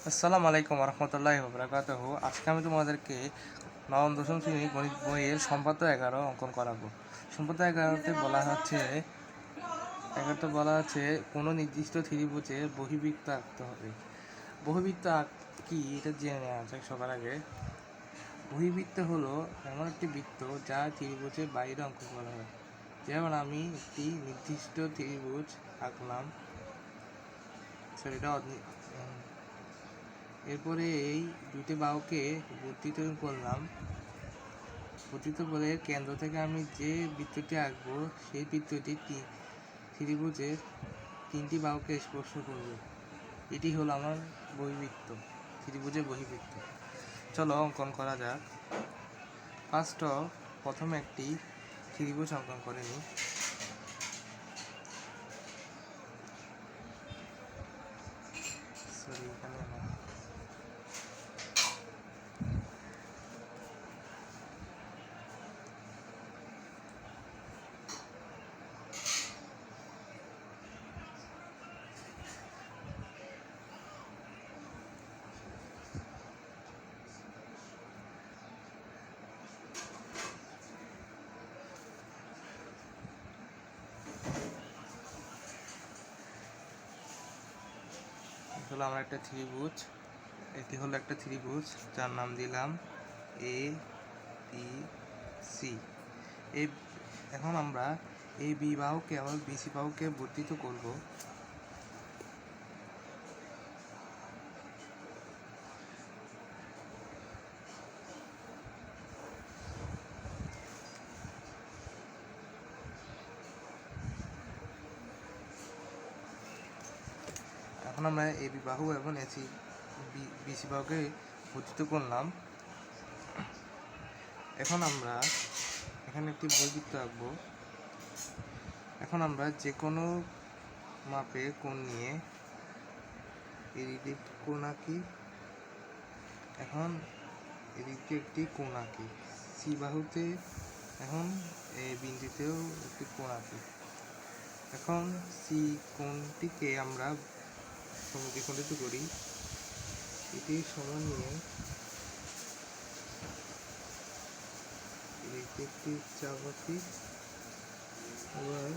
আসসালামু আলাইকুম রহমতুল্লাহি ওয়া আজকে আমি তোমাদেরকে নবম দশম শ্রেণী গণিত বইয়ের সম্পাদ্য 11 অঙ্কন করাবো। সম্পাদ্য 11তে বলা আছে কোনো নির্দিষ্ট ত্রিভুজে বহিবৃত্ত আঁকতে হবে। বহিবৃত্ত কি এটা জেনে নেওয়া যাক। সবার আগে বহিবৃত্ত হলো এমন একটি বৃত্ত যা ত্রিভুজের বাইরে অঙ্কন করা হয়। যেমন আমি একটি নির্দিষ্ট ত্রিভুজ আঁকলাম, এরপরে এই দুটি বাহুকে বর্ধিত করলাম। বর্ধিত করে কেন্দ্র থেকে আমি যে বৃত্তটি আঁকবো সেই বৃত্তটি ত্রিভুজের তিনটি বাহুকে স্পর্শ করবে। এটি হলো আমার বহিবৃত্ত, ত্রিভুজের বহিবৃত্ত। চলো অঙ্কন করা যাক। প্রথমে একটি ত্রিভুজ অঙ্কন করে নিই। এখানে হলো আমার একটা ত্রিভুজ। এটি হলো একটা ত্রিভুজ যার নাম দিলাম এ বি সি। এখন আমরা এই বি বাহুকে আবার বিসি বাহুকে বর্ধিত করব। এখন আমরা এই বি বাহু এবং বিসি বাহুকে বর্ধিত করলাম। এখন আমরা এখানে একটি বহিবৃত্ত আঁকবো। এখন আমরা যে কোনো মাপে কোণ নিয়ে এদিকে কোণ আঁকি। এখন এদিকে একটি কোণ আঁকি। সি বাহুতে এখন এই বিন্দুতেও একটি কোণ আঁকি। এখন সি কোণটিকে আমরা সমদ্বিখণ্ডিত করি। এটি সমান নিয়ে এদিকে একটি চাপ আঁকি। আবার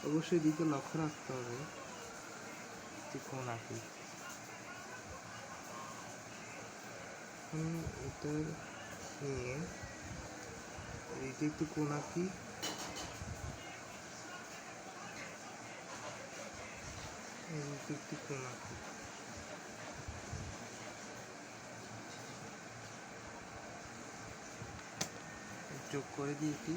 অবশ্যই দিকে লক্ষ্য রাখতে হবে, একটি কোণ আঁকি। এটা নিয়ে এদিকে একটি কোণ আঁকি। এদিকে একটি কোণ আঁকি। যোগ করে দিয়েছি।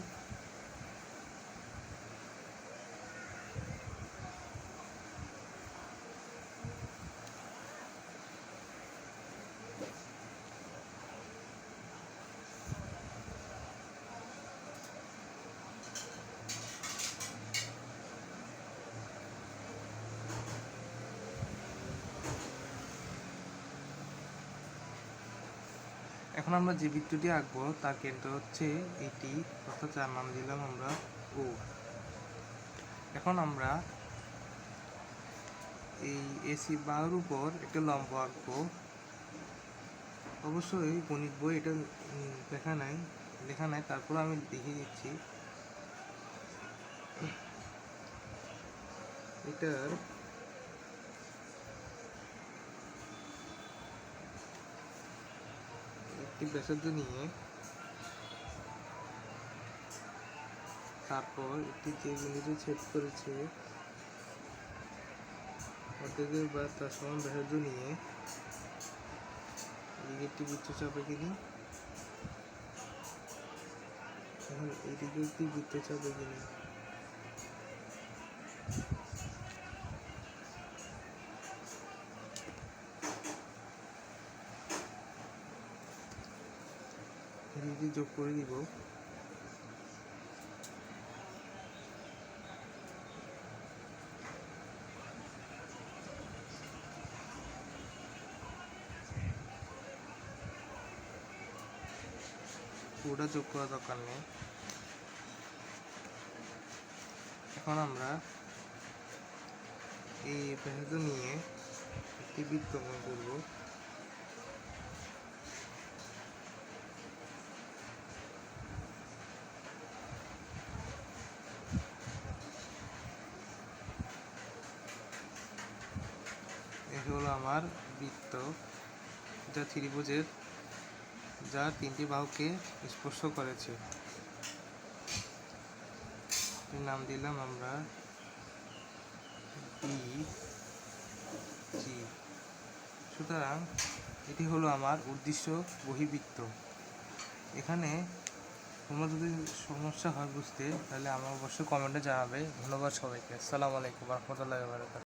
এখন আমরা যে বৃত্তটি আঁকবো তার কেন্দ্র হচ্ছে এটি, অর্থাৎ যার নাম দিলাম আমরা ও। এখন আমরা এই এসি বাহুর উপর একটা লম্ব আঁকবো। অবশ্যই গণিত বই এটা লেখা নাই, তারপর আমি দেখিয়ে দিচ্ছি। এটার একটি ব্যাসার্ধ নিয়ে তারপর একটি যে বিন্দুতে ছেদ করেছে অর্ধেকের বা তার সমান ব্যাসার্ধ নিয়ে এদিকে একটি বৃত্তচাপ এঁকে নিই। এখন এদিকে একটি বৃত্তচাপ এঁকে নিই। এদিকে যোগ করে দিব। পুরোটা যোগ করা দরকার নেই। এখন আমরা এই ব্যাসার্ধ নিয়ে একটি বৃত্ত অঙ্কন করব। এই হলো আমার বৃত্ত, যা ত্রিভুজের যা তিনটি বাহুকে স্পর্শ করেছে। এর নাম দিলাম আমরা বি জি। সুতরাং এটি হলো আমার উদ্দেশ্য বহির্বৃত্ত। এখানে তোমরা যদি সমস্যা হয় বুঝতে, তাহলে আমার অবশ্যই কমেন্টে জানাবে। ধন্যবাদ সবাইকে। আসসালামু আলাইকুম ওয়া রাহমাতুল্লাহি ওয়া বারাকাতুহু।